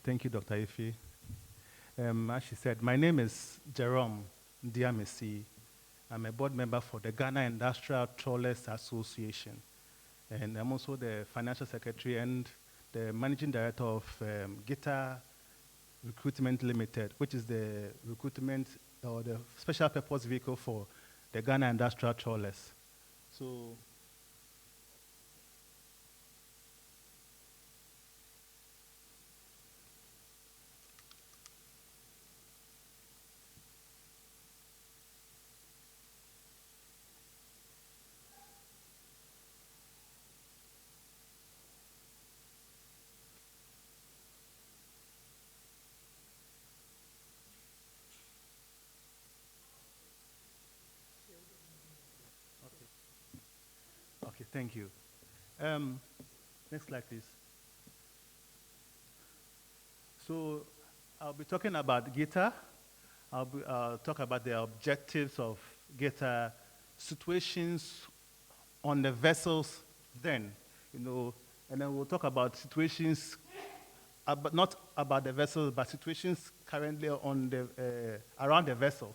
Thank you, Dr. Ife. As she said, my name is Jerome Deamesi. I'm a board member for the Ghana Industrial Trawlers Association. And I'm also the financial secretary and the managing director of GITA Recruitment Limited, which is the recruitment or the special purpose vehicle for the Ghana Industrial Trawlers. So, okay, thank you. Next slide, please. So I'll be talking about GITA. I'll talk about the objectives of GITA, situations on the vessels then, and then we'll talk about situations, but not about the vessels, but situations currently on the, around the vessel.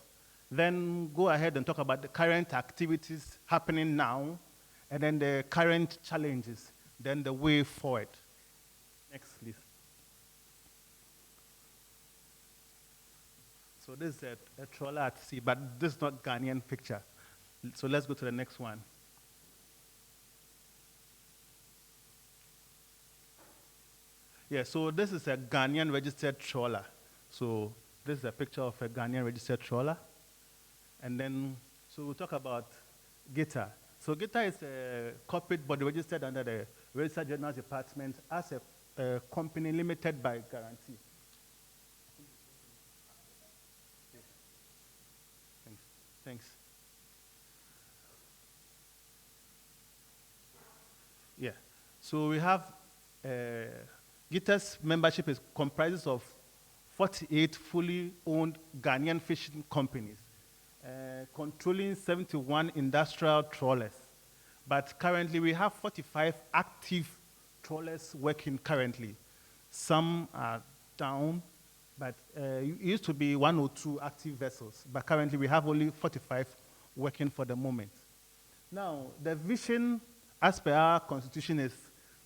Then go ahead and talk about the current activities happening now, and then the current challenges, then the way forward. Next, please. So this is a trawler at sea, but this is not Ghanaian picture. So let's go to the next one. Yeah, so this is a Ghanaian registered trawler. So this is a picture of a Ghanaian registered trawler. And then, so we'll talk about GITA. So GITA is a corporate body registered under the Registered General Department as a company limited by guarantee. Thanks. Yeah. So we have GITA's membership comprises of 48 fully owned Ghanaian fishing companies, controlling 71 industrial trawlers. But currently we have 45 active trawlers working currently. Some are down, but it used to be 102 active vessels, but currently we have only 45 working for the moment. Now, the vision as per our constitution is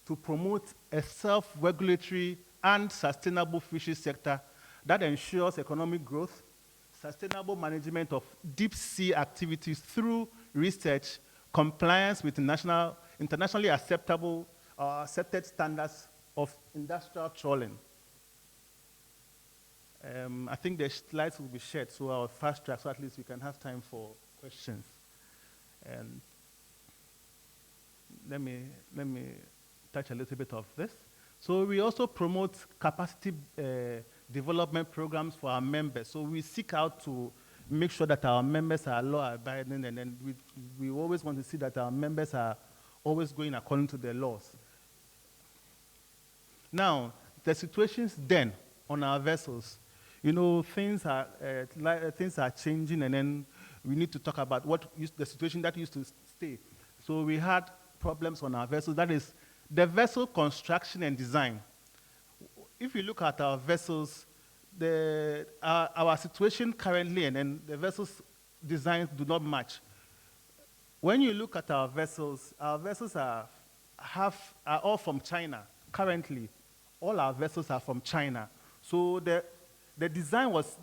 to promote a self-regulatory and sustainable fisheries sector that ensures economic growth, sustainable management of deep sea activities through research, compliance with internationally acceptable accepted standards of industrial trawling. I think the slides will be shared, so I'll fast track, so at least we can have time for questions. And let me touch a little bit of this. So we also promote capacity development programs for our members. So we seek out to make sure that our members are law-abiding, and then we always want to see that our members are always going according to the laws. Now, the situations then on our vessels, things are changing, and then we need to talk about the situation that used to stay. So we had problems on our vessels. That is the vessel construction and design. If you look at our vessels, our situation currently, and then the vessels designs do not match. When you look at our vessels are all from China. Currently, all our vessels are from China. So the design was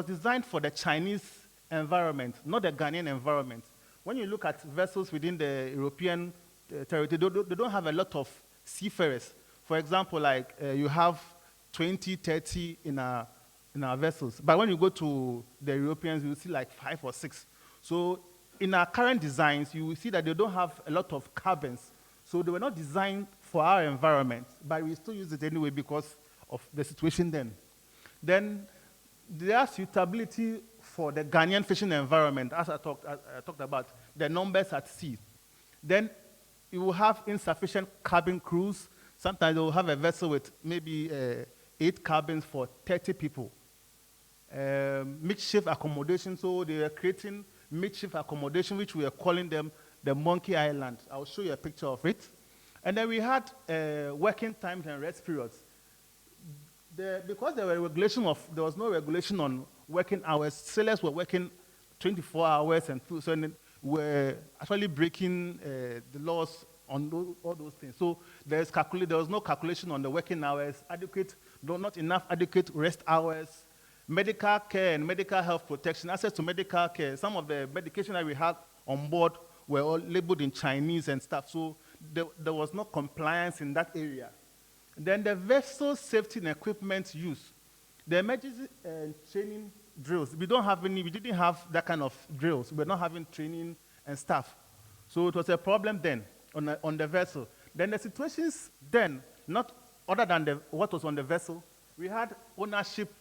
designed for the Chinese environment, not the Ghanaian environment. When you look at vessels within the European territory, they don't have a lot of seafarers. For example, like you have 20, 30 in our vessels. But when you go to the Europeans, you see like 5 or 6. So in our current designs, you will see that they don't have a lot of cabins. So they were not designed for our environment, but we still use it anyway because of the situation then. Then their suitability for the Ghanaian fishing environment, as I talked about, the numbers at sea. Then you will have insufficient cabin crews. Sometimes they will have a vessel with maybe 8 cabins for 30 people. Makeshift accommodation, so they are creating makeshift accommodation, which we are calling them the Monkey Island. I'll show you a picture of it. And then we had working times and rest periods. Because there was no regulation on working hours. Sailors were working 24 hours and so and were actually breaking the laws on all those things. So there was no calculation on the working hours, not enough adequate rest hours, medical care and medical health protection, access to medical care. Some of the medication that we had on board were all labeled in Chinese and stuff. So there was no compliance in that area. Then the vessel safety and equipment use. The emergency training drills. We didn't have that kind of drills. We're not having training and stuff. So it was a problem then on the vessel. Then the situations then, not other than what was on the vessel, we had ownership,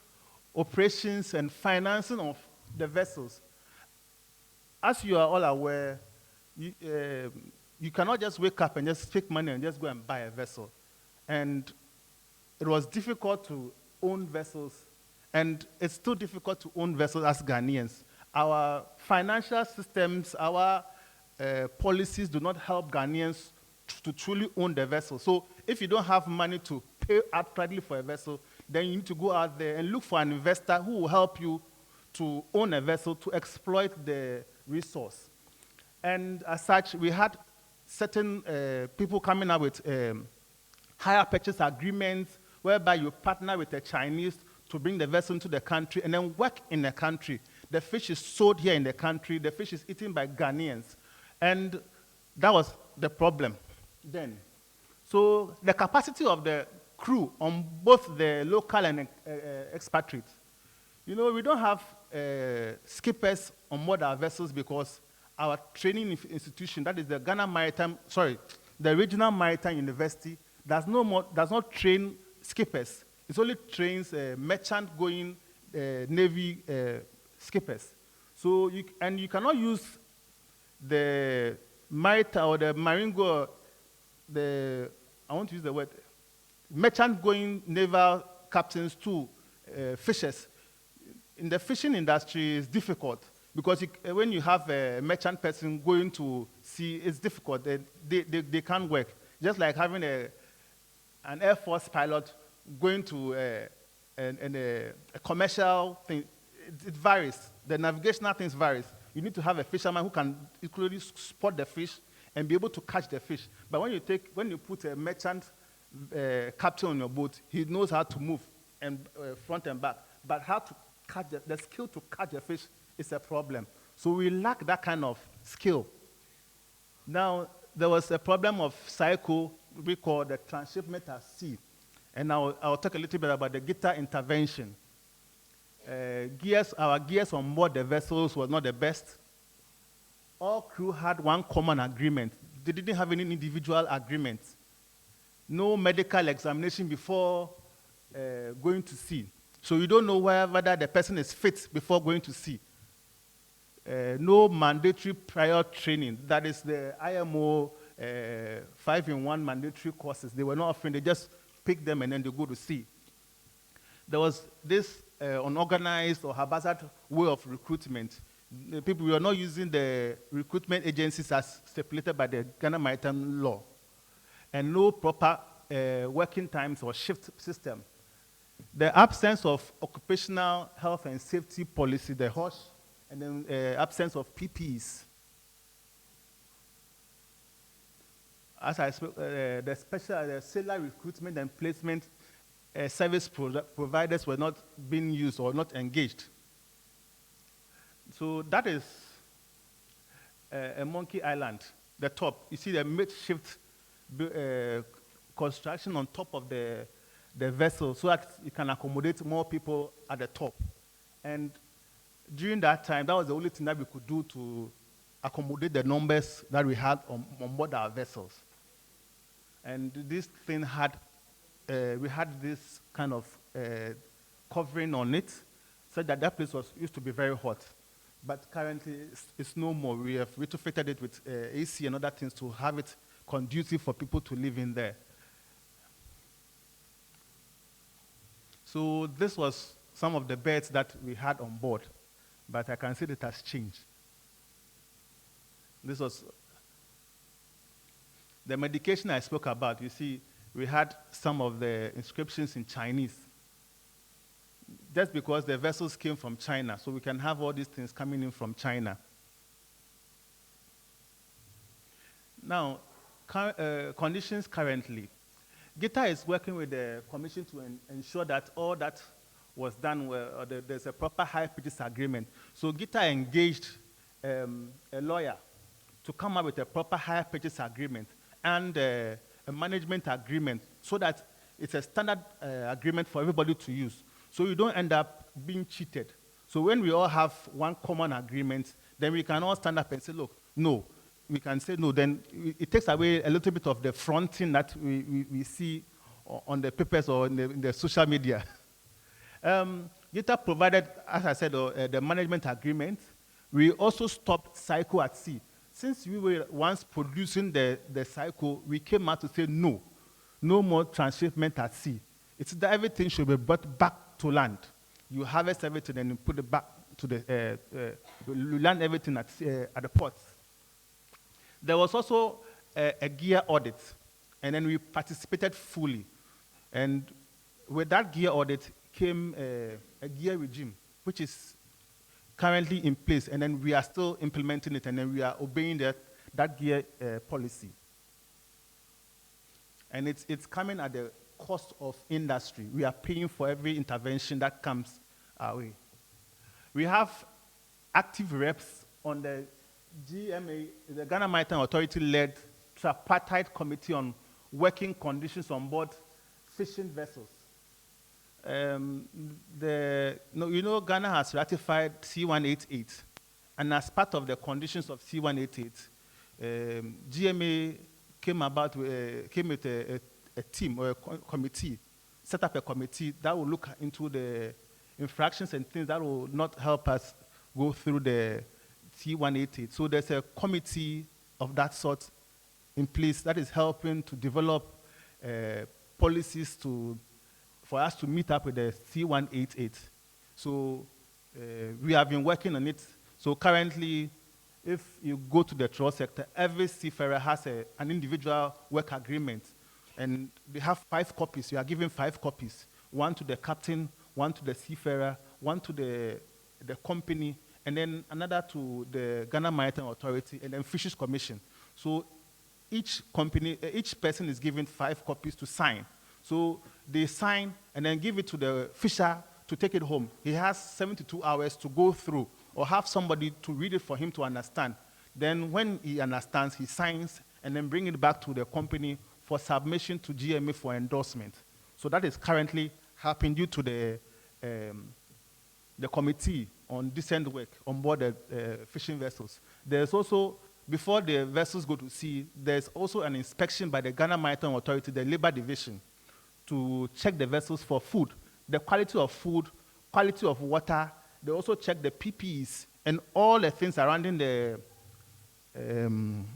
operations, and financing of the vessels. As you are all aware, you cannot just wake up and just take money and just go and buy a vessel. And it was difficult to own vessels, and it's still difficult to own vessels as Ghanaians. Our financial systems, our policies do not help Ghanaians to truly own the vessel. So if you don't have money to pay outrightly for a vessel, then you need to go out there and look for an investor who will help you to own a vessel, to exploit the resource. And as such, we had certain people coming up with hire purchase agreements whereby you partner with the Chinese to bring the vessel into the country and then work in the country. The fish is sold here in the country. The fish is eaten by Ghanaians. And that was the problem then. So the capacity of the crew on both the local and expatriates. We don't have skippers on board our vessels because our training institution, that is the the Regional Maritime University, does not train skippers. It only trains merchant-going Navy skippers. So you cannot use the maritime or the marine-go, I want to use the word, merchant-going naval captains to fishers. In the fishing industry, it's difficult because when you have a merchant person going to sea, it's difficult. They can't work. Just like having an Air Force pilot going to a commercial thing, it varies. The navigational things varies. You need to have a fisherman who can equally spot the fish and be able to catch the fish. But when you put a merchant captain on your boat, he knows how to move and front and back. But how to catch the skill to catch the fish is a problem. So we lack that kind of skill. Now, there was a problem of cycle we call the transshipment at sea. And I'll talk a little bit about the guitar intervention. Our gears on board the vessels was not the best. All crew had one common agreement. They didn't have any individual agreements. No medical examination before going to sea. So you don't know whether the person is fit before going to sea. No mandatory prior training. That is the IMO 5-in-1 mandatory courses. They were not offering. They just pick them and then they go to sea. There was this unorganized or haphazard way of recruitment. The people were not using the recruitment agencies as stipulated by the Ghana Maritime Law, and no proper working times or shift system. The absence of occupational health and safety policy, the HOSH, and then absence of PPEs. As I spoke, the sailor recruitment and placement service providers were not being used or not engaged. So that is a monkey island, the top. You see the makeshift construction on top of the vessel so that you can accommodate more people at the top. And during that time, that was the only thing that we could do to accommodate the numbers that we had on board our vessels. And this thing we had this kind of covering on it, so that place used to be very hot. But currently, it's no more. We have retrofitted it with AC and other things to have it conducive for people to live in there. So this was some of the beds that we had on board, but I can see that it has changed. This was the medication I spoke about. You see, we had some of the inscriptions in Chinese. just because the vessels came from China, so we can have all these things coming in from China. Now, conditions currently. GITA is working with the Commission to ensure that all that was done well, there's a proper high purchase agreement. So GITA engaged a lawyer to come up with a proper hire purchase agreement and a management agreement so that it's a standard agreement for everybody to use. So you don't end up being cheated. So when we all have one common agreement, then we can all stand up and say, look, no. We can say no, then it takes away a little bit of the fronting that we see on the papers or in the social media. GITA provided, as I said, the management agreement. We also stopped cycle at sea. Since we were once producing the cycle, we came out to say no more transshipment at sea. It's that everything should be brought back to land. You harvest everything and you put it back to the, you land everything at the ports. There was also a gear audit, and then we participated fully. And with that gear audit came a gear regime, which is currently in place, and then we are still implementing it, and then we are obeying that gear policy. And it's coming at the cost of industry. We are paying for every intervention that comes our way. We have active reps on the GMA, the Ghana Maritime Authority-led tripartite committee on working conditions on board fishing vessels. Ghana has ratified C-188, and as part of the conditions of C-188, GMA came with a team or a committee, set up a committee that will look into the infractions and things that will not help us go through the C-188. So there's a committee of that sort in place that is helping to develop policies for us to meet up with the C-188. So we have been working on it. So currently, if you go to the trawl sector, every seafarer has an individual work agreement. And they have 5 copies. You are given 5 copies. 1 to the captain, 1 to the seafarer, 1 to the company, and then another to the Ghana Maritime Authority, and then Fisheries Commission. So each person is given 5 copies to sign. So they sign and then give it to the fisher to take it home. He has 72 hours to go through or have somebody to read it for him to understand. Then when he understands, he signs and then bring it back to the company for submission to GMA for endorsement. So that is currently happening due to the committee on decent work on board the fishing vessels. There's also, before the vessels go to sea, there's also an inspection by the Ghana Maritime Authority, the Labor Division, to check the vessels for food, the quality of food, quality of water. They also check the PPEs and all the things surrounding the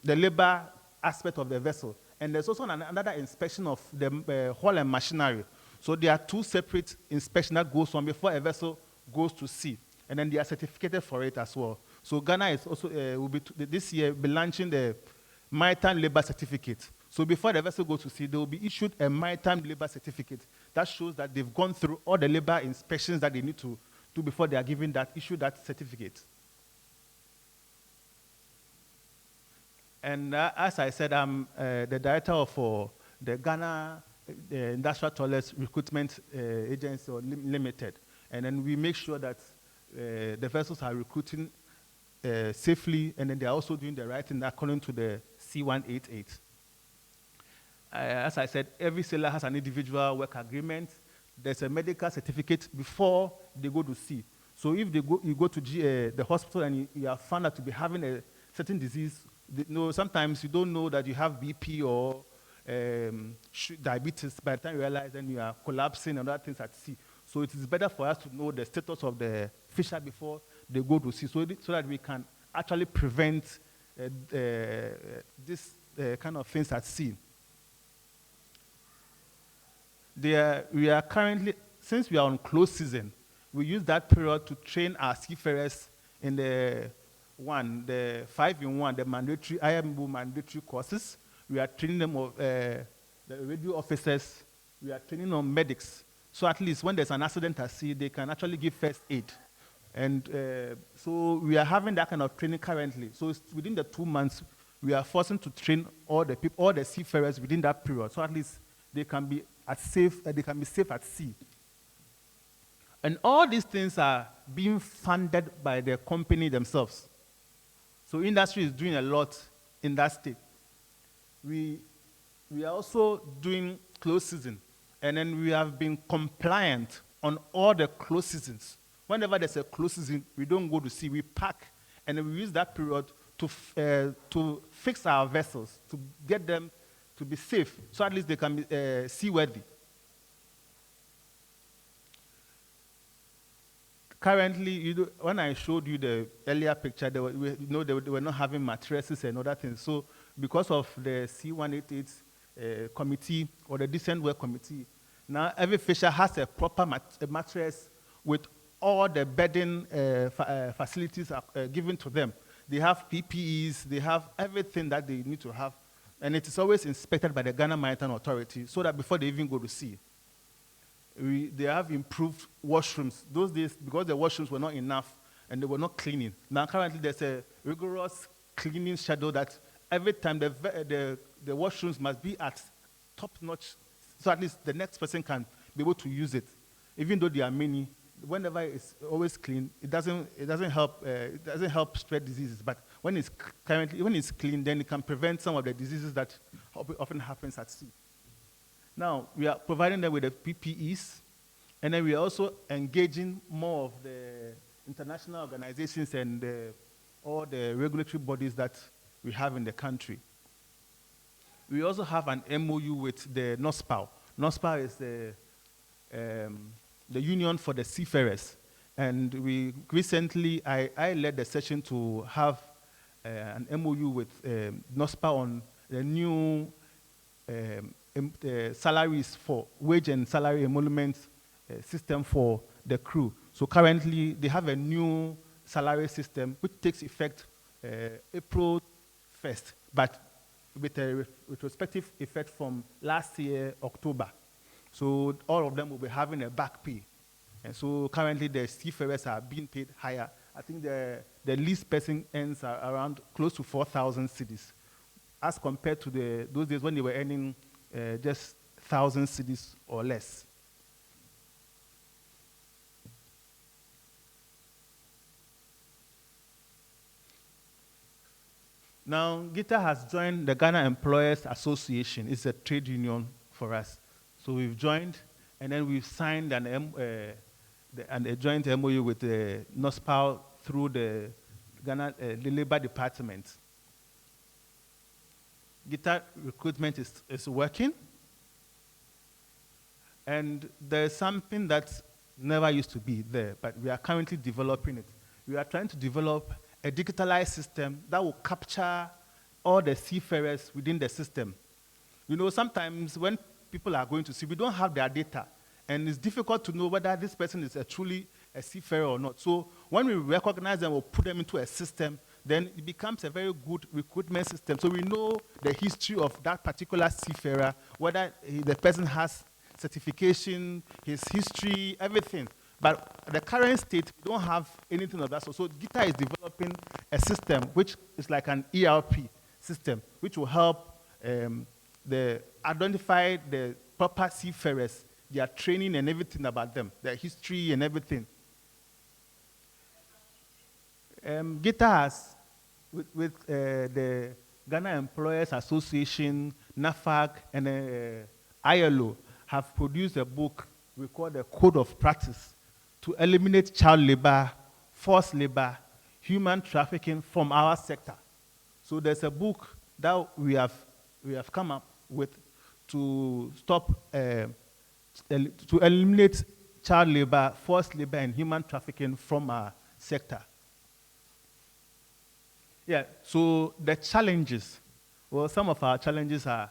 labor aspect of the vessel. And there's also another inspection of the hull and machinery. So there are 2 separate inspections that goes on before a vessel goes to sea. And then they are certificated for it as well. So Ghana is also, will be this year, be launching the Maritime Labor Certificate. So before the vessel goes to sea, they will be issued a Maritime Labor Certificate that shows that they've gone through all the labor inspections that they need to do before they are given issue that certificate. And as I said, I'm the director for the Ghana Industrial Trawlers Recruitment Agency or Limited. And then we make sure that the vessels are recruiting safely, and then they're also doing the right thing according to the C-188. As I said, every sailor has an individual work agreement. There's a medical certificate before they go to sea. So if you go to the hospital and you are found out to be having a certain disease, sometimes you don't know that you have BP or diabetes. By the time you realize, then you are collapsing and other things at sea. So it is better for us to know the status of the fisher before they go to sea, so that we can actually prevent this kind of things at sea. We are currently, since we are on close season, we use that period to train our seafarers in the 5-in-1, the mandatory IMO mandatory courses. We are training them, the radio officers. We are training on medics. So at least when there's an accident at sea, they can actually give first aid. And so we are having that kind of training currently. So within the 2 months, we are forcing to train all the people, all the seafarers within that period. So at least they can be safe at sea. And all these things are being funded by the company themselves. So industry is doing a lot in that state. We are also doing closed season, and then we have been compliant on all the closed seasons. Whenever there's a closed season, we don't go to sea, we pack, and then we use that period to fix our vessels, to get them to be safe, so at least they can be seaworthy. Currently, when I showed you the earlier picture, they were not having mattresses and other things. So because of the C188 committee or the Decent Work Committee, now every fisher has a proper mattress with all the bedding facilities given to them. They have PPEs, they have everything that they need to have. And it is always inspected by the Ghana Maritime Authority so that before they even go to sea. They have improved washrooms. Those days, because the washrooms were not enough and they were not cleaning. Now currently there's a rigorous cleaning schedule that every time the washrooms must be at top notch, so at least the next person can be able to use it. Even though there are many, whenever it's always clean, it doesn't help spread diseases. But when it's clean, then it can prevent some of the diseases that often happens at sea. Now, we are providing them with the PPEs, and then we are also engaging more of the international organizations and all the regulatory bodies that we have in the country. We also have an MOU with the NOSPAL. NOSPAL is the Union for the Seafarers. And I led the session to have an MOU with NOSPAL on the new salaries for wage and salary emolument system for the crew. So currently, they have a new salary system which takes effect April 1st, but with a retrospective effect from last year, October. So all of them will be having a back pay. And so currently, the seafarers are being paid higher. I think the least person earns around close to 4,000 cedis, as compared to those days when they were earning just 1,000 cedis or less. Now, GITA has joined the Ghana Employers Association. It's a trade union for us. So we've joined, and then we've signed a joint MOU with the NOSPAL through the Ghana the Labor Department. GITA recruitment is working, and there's something that never used to be there, but we are currently developing it. We are trying to develop a digitalized system that will capture all the seafarers within the system. You know, sometimes when people are going to sea, we don't have their data, and it's difficult to know whether this person is truly a seafarer or not. So when we recognize them or put them into a system, then it becomes a very good recruitment system. So we know the history of that particular seafarer, whether the person has certification, his history, everything. But the current state, we don't have anything of that. So GITA is developing a system which is like an ERP system, which will help identify the proper seafarers, their training and everything about them, their history and everything. GITA has, with the Ghana Employers Association, NAFAC, and ILO, have produced a book we call the Code of Practice to eliminate child labor, forced labor, human trafficking from our sector. So there's a book that we have come up with to stop, to eliminate child labor, forced labor, and human trafficking from our sector. Yeah, so the challenges, well, some of our challenges are,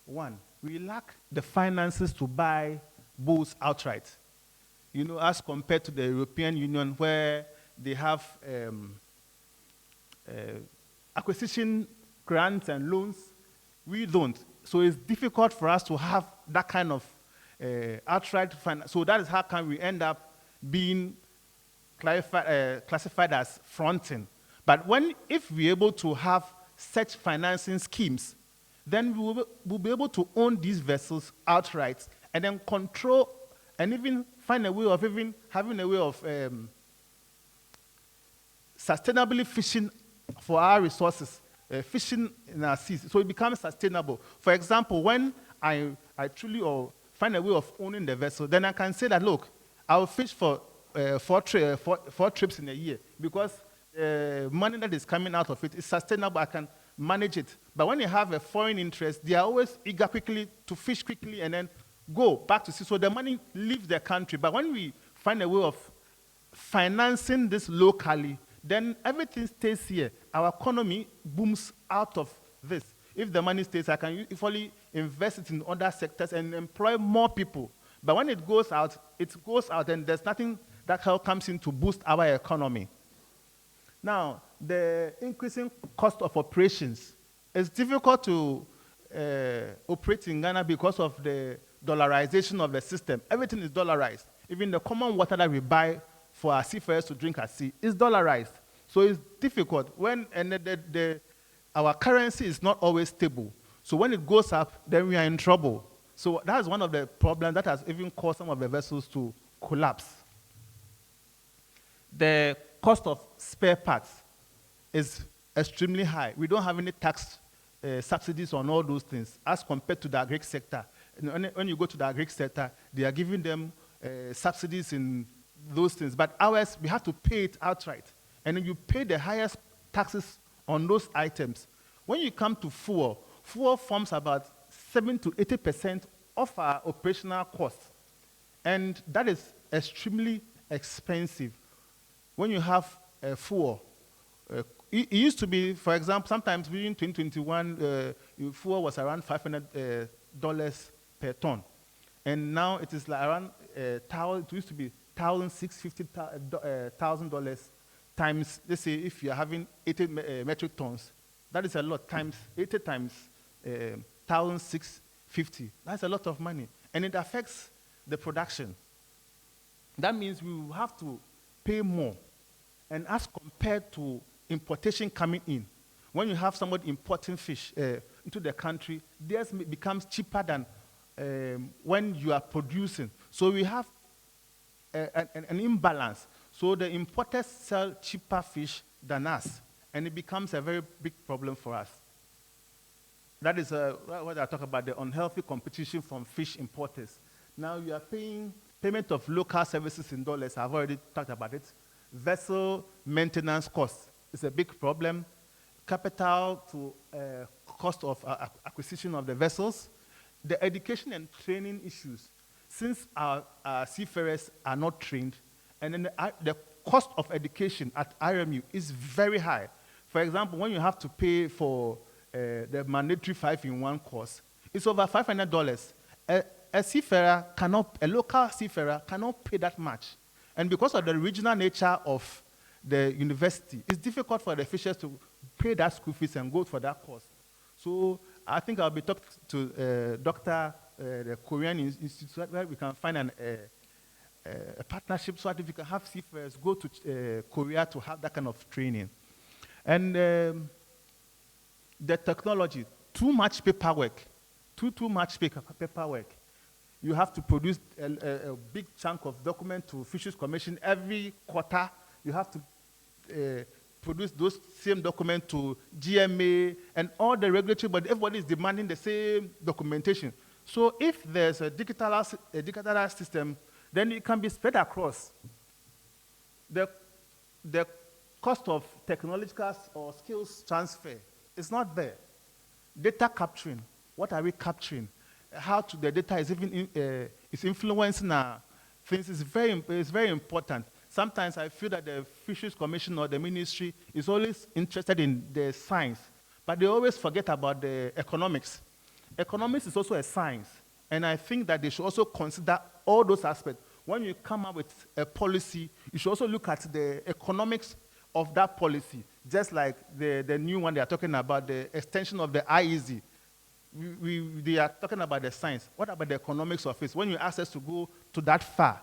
one, we lack the finances to buy boats outright. You know, as compared to the European Union, where they have acquisition grants and loans, we don't. So it's difficult for us to have that kind of outright finance. So that is how can we end up being classified as fronting. But if we're able to have such financing schemes, then we'll be able to own these vessels outright and then control and even find a way of even having a way of sustainably fishing for our resources, fishing in our seas, so it becomes sustainable. For example, when I truly or find a way of owning the vessel, then I can say that, look, I'll fish for 4 trips in a year because money that is coming out of it is sustainable. I can manage it. But when you have a foreign interest, they are always eager quickly to fish quickly and then go back to sea. So the money leaves the country. But when we find a way of financing this locally, then everything stays here. Our economy booms out of this. If the money stays, I can fully invest it in other sectors and employ more people. But when it goes out, and there's nothing that comes in to boost our economy. Now, the increasing cost of operations. It's difficult to operate in Ghana because of the dollarization of the system. Everything is dollarized. Even the common water that we buy for our seafarers to drink at sea is dollarized. So it's difficult. Our currency is not always stable. So when it goes up, then we are in trouble. So that's one of the problems that has even caused some of the vessels to collapse. The cost of spare parts is extremely high. We don't have any tax subsidies on all those things as compared to the agri sector. When you go to the agri sector, they are giving them subsidies in those things. But ours, we have to pay it outright. And then you pay the highest taxes on those items. When you come to fuel forms about 7 to 80% of our operational costs. And that is extremely expensive. When you have fuel, it used to be, for example, sometimes during 2021, fuel was around $500 per ton. And now it is like around, it used to be $1,650 times, let's say if you're having 80 metric tons, that is a lot, times 80 times 1,650. That's a lot of money. And it affects the production. That means we will have to pay more. And as compared to importation coming in, when you have somebody importing fish into the country, theirs becomes cheaper than when you are producing. So we have an imbalance. So the importers sell cheaper fish than us, and it becomes a very big problem for us. That is what I talk about, the unhealthy competition from fish importers. Now you are paying payment of local services in dollars. I've already talked about it. Vessel maintenance costs is a big problem. Capital to cost of acquisition of the vessels. The education and training issues. Since our seafarers are not trained, and then the cost of education at RMU is very high. For example, when you have to pay for the mandatory 5-in-1 course, it's over $500. A local seafarer cannot pay that much. And because of the regional nature of the university, it's difficult for the fishers to pay that school fees and go for that course. So I think I'll be talking to the Korean Institute, where we can find a partnership so that we can have seafarers go to Korea to have that kind of training. And the technology, too much paperwork, too much paperwork. You have to produce a big chunk of document to Fisheries Commission every quarter. You have to produce those same documents to GMA and all the regulatory bodies. Everybody is demanding the same documentation. So if there's a digitalized system, then it can be spread across. The cost of technological or skills transfer is not there. Data capturing, what are we capturing? How the data is even is influencing our things is very important. Sometimes I feel that the Fisheries Commission or the ministry is always interested in the science, but they always forget about the economics. Economics is also a science, and I think that they should also consider all those aspects. When you come up with a policy, you should also look at the economics of that policy, just like the new one they are talking about, the extension of the IEZ. they are talking about the science. What about the economics of it? When you ask us to go to that far,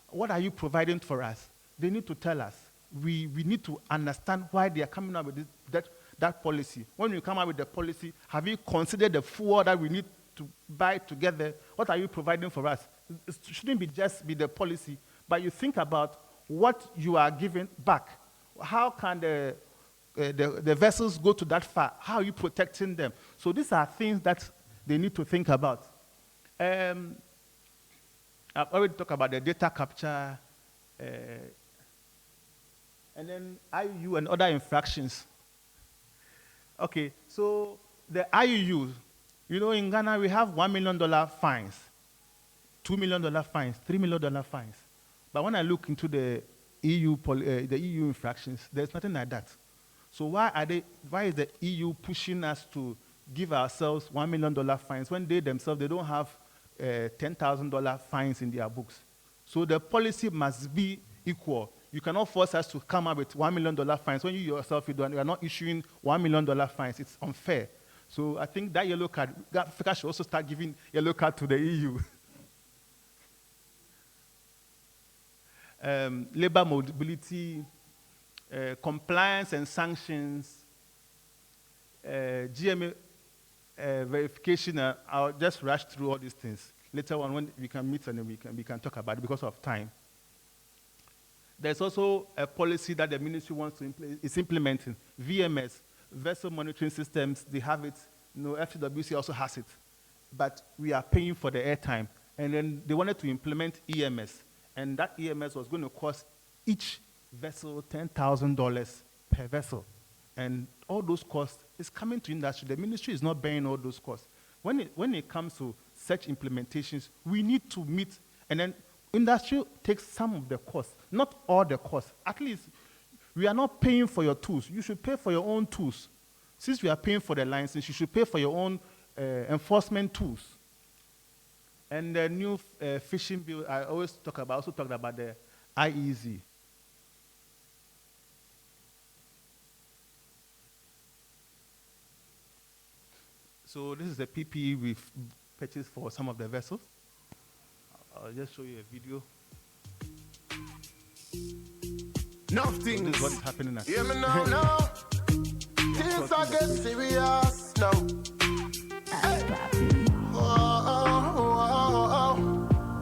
what are you providing for us? They need to tell us. We need to understand why they are coming up with that policy. When you come up with the policy, have you considered the fuel that we need to buy together? What are you providing for us? It shouldn't be just be the policy, but you think about what you are giving back. How can the vessels go to that far? How are you protecting them? So these are things that they need to think about. I've already talked about the data capture, and then IUU and other infractions. Okay, so the IUU, in Ghana we have $1 million fines, $2 million fines, $3 million fines. But when I look into the EU infractions, there's nothing like that. So why is the EU pushing us to give ourselves $1 million fines when they themselves, they don't have $10,000 fines in their books? So the policy must be equal. You cannot force us to come up with $1 million fines when you yourself, you are not issuing $1 million fines. It's unfair. So I think that yellow card, Africa should also start giving yellow card to the EU. Labor mobility, compliance and sanctions, GMA verification. I'll just rush through all these things. Later on, when we can meet and we can talk about it because of time. There's also a policy that the ministry is implementing, VMS, vessel monitoring systems. They have it. FCWC also has it, but we are paying for the airtime. And then they wanted to implement EMS, and that EMS was going to cost each vessel $10,000 per vessel. And all those costs is coming to industry. The ministry is not bearing all those costs. When it comes to such implementations, we need to meet, and then industry takes some of the costs, not all the costs. At least we are not paying for your tools. You should pay for your own tools. Since we are paying for the license, you should pay for your own enforcement tools. And the new fishing bill, I also talked about the IEZ. So this is the PPE we've purchased for some of the vessels. I'll just show you a video. Nothing. So this is what is happening now. Hear me now, now. Things are getting serious now.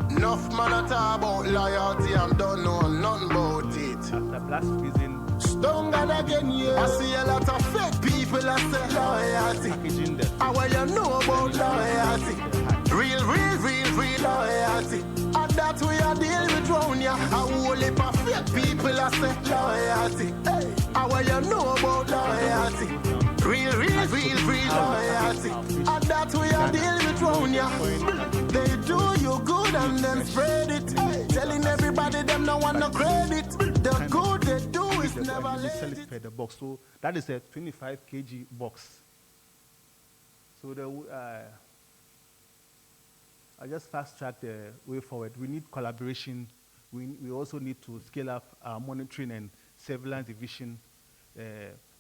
Enough man I talk about loyalty and don't know nothing about it. After blast freezing, Stronger again, yeah. I see a lot of fake people that say loyalty. packaging them. How well you know about loyalty? Real loyalty. And that we are dealing with round ya. A whole heap of fake people that say loyalty. Hey, how well you know about loyalty? Real loyalty. And that we are dealing with round ya. They do you good and then spread it. Hey, telling everybody them no want no credit. The good they do is never Sell let it per the box. So that is a 25 kg box. So I just fast track the way forward. We need collaboration. We also need to scale up our monitoring and surveillance division.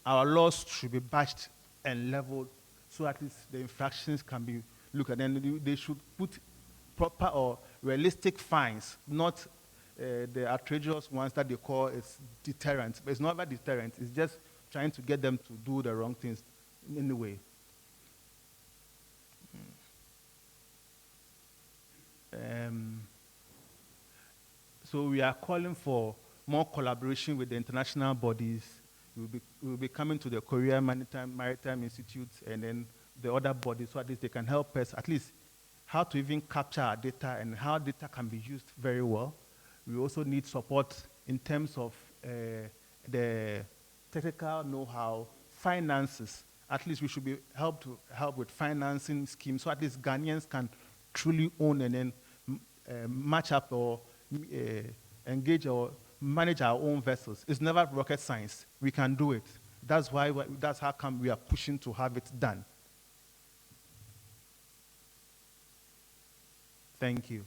Our laws should be batched and leveled so at least the infractions can be looked at. And they should put proper or realistic fines, not the outrageous ones that they call is deterrent. But it's not about deterrent. It's just trying to get them to do the wrong things anyway. So we are calling for more collaboration with the international bodies. We'll be coming to the Korea Maritime Institute and then the other bodies so at least they can help us at least how to even capture our data and how data can be used very well. We also need support in terms of the technical know-how, finances. At least we should be help with financing schemes so at least Ghanaians can truly own and then match up or engage or manage our own vessels. It's never rocket science. We can do it. That's how come we are pushing to have it done. Thank you.